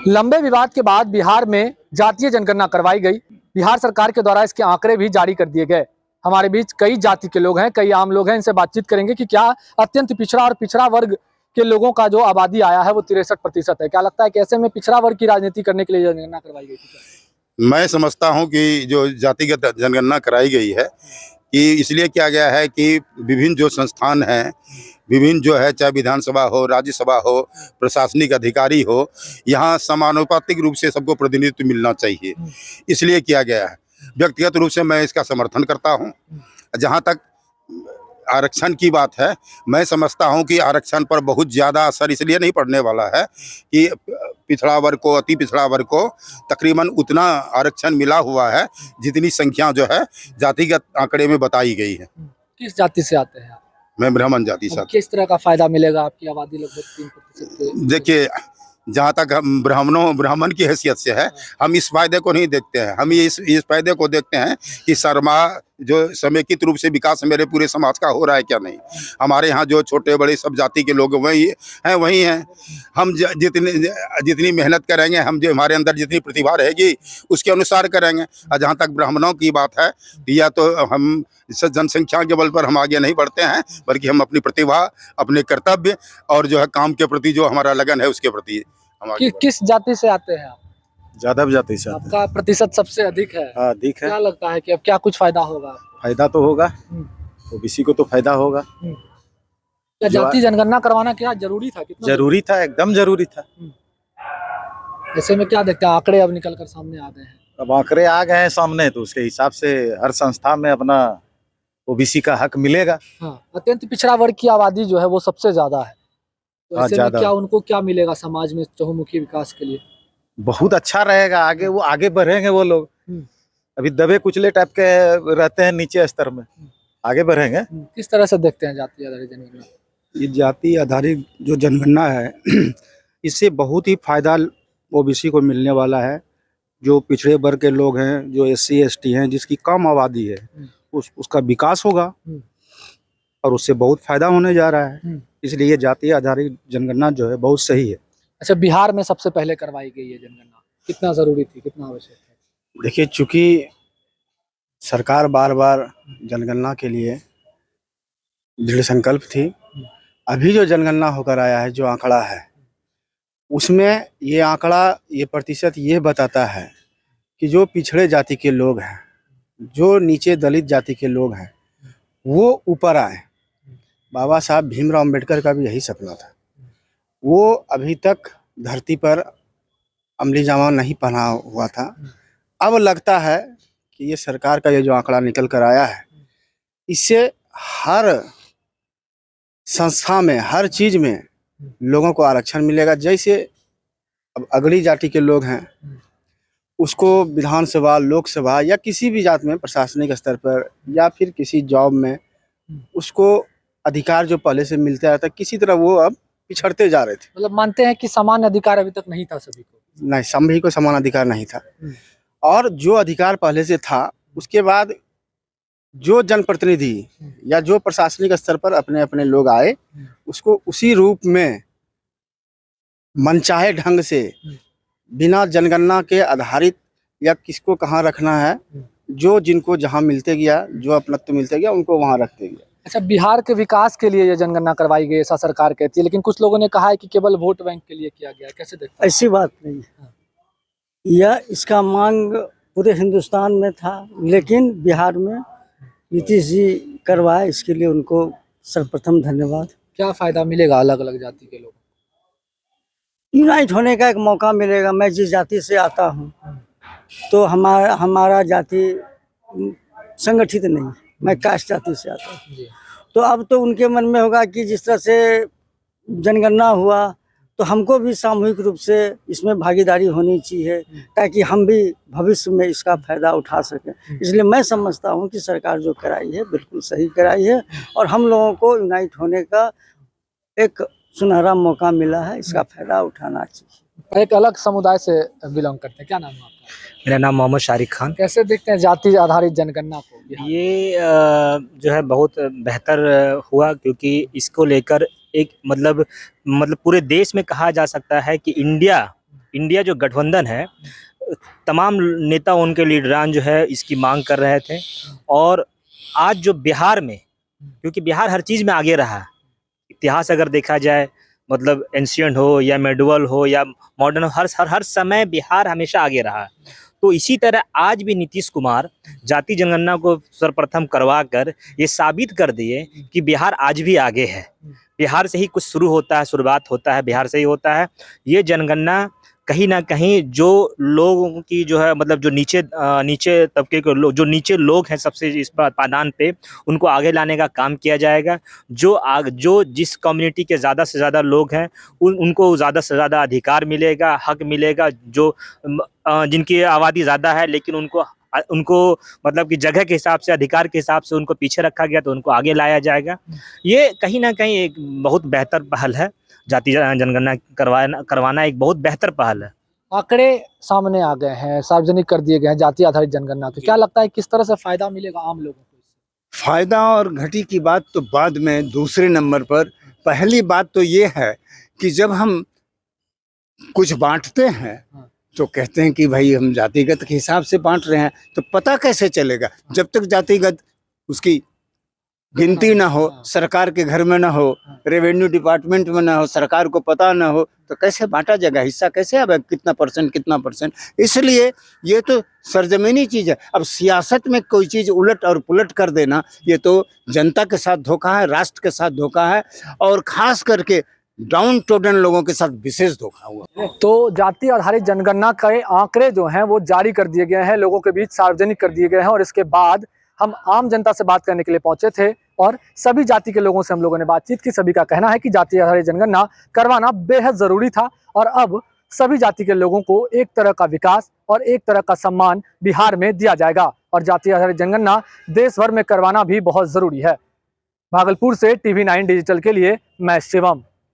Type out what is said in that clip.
लंबे विवाद के बाद बिहार में जातीय जनगणना करवाई गई। बिहार सरकार के द्वारा इसके आंकड़े भी जारी कर दिए गए। हमारे बीच कई जाति के लोग हैं, कई आम लोग हैं। इनसे बातचीत करेंगे कि क्या अत्यंत पिछड़ा और पिछड़ा वर्ग के लोगों का जो आबादी आया है वो 63% है। क्या लगता है कि ऐसे में पिछड़ा वर्ग की राजनीति करने के लिए जनगणना करवाई गई थी? मैं समझता हूं कि जो जातिगत जनगणना कराई गई है कि इसलिए किया गया है कि विभिन्न जो संस्थान हैं, विभिन्न जो है, चाहे विधानसभा हो, राज्यसभा हो, प्रशासनिक अधिकारी हो, यहाँ समानुपातिक रूप से सबको प्रतिनिधित्व मिलना चाहिए, इसलिए किया गया है। व्यक्तिगत रूप से मैं इसका समर्थन करता हूँ। जहाँ तक आरक्षण की बात है, मैं समझता हूं कि आरक्षण पर बहुत ज़्यादा असर इसलिए नहीं पड़ने वाला है कि पिछड़ा वर्ग को, अति पिछड़ा वर्ग को तकरीबन उतना आरक्षण मिला हुआ है जितनी संख्या जो है जातिगत आंकड़े में बताई गई है। किस जाति से आते हैं आप? मैं ब्राह्मण जाति से। किस तरह का फायदा मिलेगा? आपकी आबादी लगभग 3%। देखिए, जहाँ तक हम ब्राह्मण की हैसियत से है, हम इस फायदे को नहीं देखते हैं। हम इस फायदे को देखते हैं कि जो समेकित रूप से विकास मेरे पूरे समाज का हो रहा है क्या नहीं। हमारे यहाँ जो छोटे बड़े सब जाति के लोग वही हैं। हम जितनी मेहनत करेंगे, हम जो हमारे अंदर जितनी प्रतिभा रहेगी उसके अनुसार करेंगे। और जहाँ तक ब्राह्मणों की बात है, या तो हम जनसंख्या के बल पर हम आगे नहीं बढ़ते हैं, बल्कि हम अपनी प्रतिभा, अपने कर्तव्य और जो है काम के प्रति जो हमारा लगन है उसके प्रति किस जाति से आते हैं आप? यादव जाति से। आपका प्रतिशत सबसे अधिक है। हाँ, अधिक है। क्या लगता है कि अब क्या कुछ फायदा होगा? फायदा तो होगा, ओबीसी को तो फायदा होगा। क्या जाति जनगणना करवाना क्या जरूरी था? कितना जरूरी था? एकदम जरूरी था। ऐसे में क्या देखते हैं, आंकड़े अब निकल कर सामने आ गए हैं। अब आंकड़े आ गए हैं सामने, तो उसके हिसाब से हर संस्था में अपना ओबीसी का हक मिलेगा। हाँ, अत्यंत पिछड़ा वर्ग की आबादी जो है वो सबसे ज्यादा है। तो ऐसे में क्या उनको क्या मिलेगा समाज में चहुमुखी विकास के लिए? बहुत अच्छा रहेगा। वो आगे बढ़ेंगे। वो लोग अभी दबे कुचले टाइप के रहते हैं नीचे स्तर में, आगे बढ़ेंगे। किस तरह से देखते हैं जाति आधारित जनगणना? ये जाति आधारित जो जनगणना है इससे बहुत ही फायदा ओबीसी को मिलने वाला है। जो पिछड़े वर्ग के लोग हैं, जो SC ST हैं, जिसकी कम आबादी है, उसका विकास होगा और उससे बहुत फायदा होने जा रहा है। इसलिए जाति आधारित जनगणना जो है बहुत सही है। अच्छा, बिहार में सबसे पहले करवाई गई है जनगणना, कितना जरूरी थी, कितना आवश्यक है? देखिए, चूंकि सरकार बार बार जनगणना के लिए दृढ़ संकल्प थी, अभी जो जनगणना होकर आया है, जो आंकड़ा है, उसमें ये आंकड़ा, ये प्रतिशत ये बताता है कि जो पिछड़े जाति के लोग हैं, जो नीचे दलित जाति के लोग हैं, वो ऊपर आए। बाबा साहब भीमराव अम्बेडकर का भी यही सपना था। वो अभी तक धरती पर अमली जामा नहीं पहना हुआ था। अब लगता है कि ये सरकार का ये जो आंकड़ा निकल कर आया है, इससे हर संस्था में, हर चीज में लोगों को आरक्षण मिलेगा। जैसे अब अगड़ी जाति के लोग हैं, उसको विधानसभा, लोकसभा या किसी भी जात में प्रशासनिक स्तर पर या फिर किसी जॉब में उसको अधिकार जो पहले से मिलता था, किसी तरह वो अब पिछड़ते जा रहे थे। मतलब मानते हैं कि समान अधिकार अभी तक नहीं था सभी को? नहीं, सभी को समान अधिकार नहीं था। और जो अधिकार पहले से था, उसके बाद जो जनप्रतिनिधि या जो प्रशासनिक स्तर पर अपने अपने लोग आए, उसको उसी रूप में मनचाहे ढंग से, बिना जनगणना के आधारित या किसको कहाँ रखना है, जो जिनको जहाँ मिलते गया, जो अपनत्व मिलते गया, उनको वहाँ रखते गया। अच्छा, बिहार के विकास के लिए ये जनगणना करवाई गई, ऐसा सरकार कहती है, लेकिन कुछ लोगों ने कहा है कि केवल वोट बैंक के लिए किया गया। कैसे देखते हैं? ऐसी बात नहीं है। यह इसका मांग पूरे हिंदुस्तान में था, लेकिन बिहार में नीतीश जी करवाए, इसके लिए उनको सर्वप्रथम धन्यवाद। क्या फायदा मिलेगा अलग अलग जाति के लोगों? यूनाइट होने का एक मौका मिलेगा। मैं जिस जाति से आता हूँ, तो हमारा जाति संगठित नहीं, मैं कास्ट जाति से आता हूँ। तो अब तो उनके मन में होगा कि जिस तरह से जनगणना हुआ, तो हमको भी सामूहिक रूप से इसमें भागीदारी होनी चाहिए, ताकि हम भी भविष्य में इसका फायदा उठा सकें। इसलिए मैं समझता हूँ कि सरकार जो कराई है बिल्कुल सही कराई है, और हम लोगों को यूनाइट होने का एक सुनहरा मौका मिला है, इसका फायदा उठाना चाहिए। एक अलग समुदाय से बिलोंग करते हैं, क्या नाम है आपका? मेरा नाम मोहम्मद शारिक खान। कैसे देखते हैं जाति आधारित जनगणना को? ये जो है बहुत बेहतर हुआ, क्योंकि इसको लेकर एक मतलब पूरे देश में कहा जा सकता है कि इंडिया इंडिया जो गठबंधन है, तमाम नेता उनके लीडरान जो है इसकी मांग कर रहे थे। और आज जो बिहार में, क्योंकि बिहार हर चीज़ में आगे रहा है, इतिहास अगर देखा जाए, मतलब एंशियंट हो या मेडुअल हो या मॉडर्न हो, हर समय बिहार हमेशा आगे रहा है। तो इसी तरह आज भी नीतीश कुमार जाति जनगणना को सर्वप्रथम करवा कर ये साबित कर दिए कि बिहार आज भी आगे है। बिहार से ही कुछ शुरू होता है, शुरुआत होता है बिहार से ही होता है। ये जनगणना कहीं ना कहीं जो लोगों की जो है, मतलब जो नीचे तबके के लोग, जो नीचे लोग हैं सबसे इस पायदान पे, उनको आगे लाने का काम किया जाएगा। जो जिस कम्युनिटी के ज़्यादा से ज़्यादा लोग हैं उनको ज़्यादा से ज़्यादा अधिकार मिलेगा, हक मिलेगा। जो जिनकी आबादी ज़्यादा है लेकिन उनको मतलब कि जगह के हिसाब से, अधिकार के हिसाब से उनको पीछे रखा गया, तो उनको आगे लाया जाएगा। ये कहीं ना कहीं एक बहुत बेहतर पहल है। जाति जनगणना करवाना एक बहुत बेहतर पहल है। आंकड़े सामने आ गए हैं, सार्वजनिक कर दिए गए हैं जाति आधारित जनगणना के। क्या लगता है किस तरह से फायदा मिलेगा आम लोगों को इससे? फायदा और घटी की बात तो बाद में, दूसरे नंबर पर पहली बात तो ये है कि जब हम कुछ बांटते हैं तो कहते हैं कि भाई हम जातिगत के हिसाब से बांट रहे हैं, तो पता कैसे चलेगा जब तक जातिगत उसकी गिनती ना हो, सरकार के घर में ना हो, रेवेन्यू डिपार्टमेंट में ना हो, सरकार को पता ना हो, तो कैसे बांटा जाएगा? हिस्सा कैसे आएगा? कितना परसेंट? इसलिए ये तो सरजमीनी चीज है। अब सियासत में कोई चीज उलट और पुलट कर देना, ये तो जनता के साथ धोखा है, राष्ट्र के साथ धोखा है, और खास करके डाउन टोडन लोगों के साथ विशेष धोखा हुआ। तो जाति आधारित जनगणना के आंकड़े जो हैं वो जारी कर दिए गए हैं, लोगों के बीच सार्वजनिक कर दिए गए हैं। और इसके बाद हम आम जनता से बात करने के लिए पहुंचे थे और सभी जाति के लोगों से हम लोगों ने बातचीत की। सभी का कहना है कि जाति आधारित जनगणना करवाना बेहद जरूरी था और अब सभी जाति के लोगों को एक तरह का विकास और एक तरह का सम्मान बिहार में दिया जाएगा। और जाति आधारित जनगणना देश भर में करवाना भी बहुत जरूरी है। भागलपुर से TV9 डिजिटल के लिए मैं शिवम।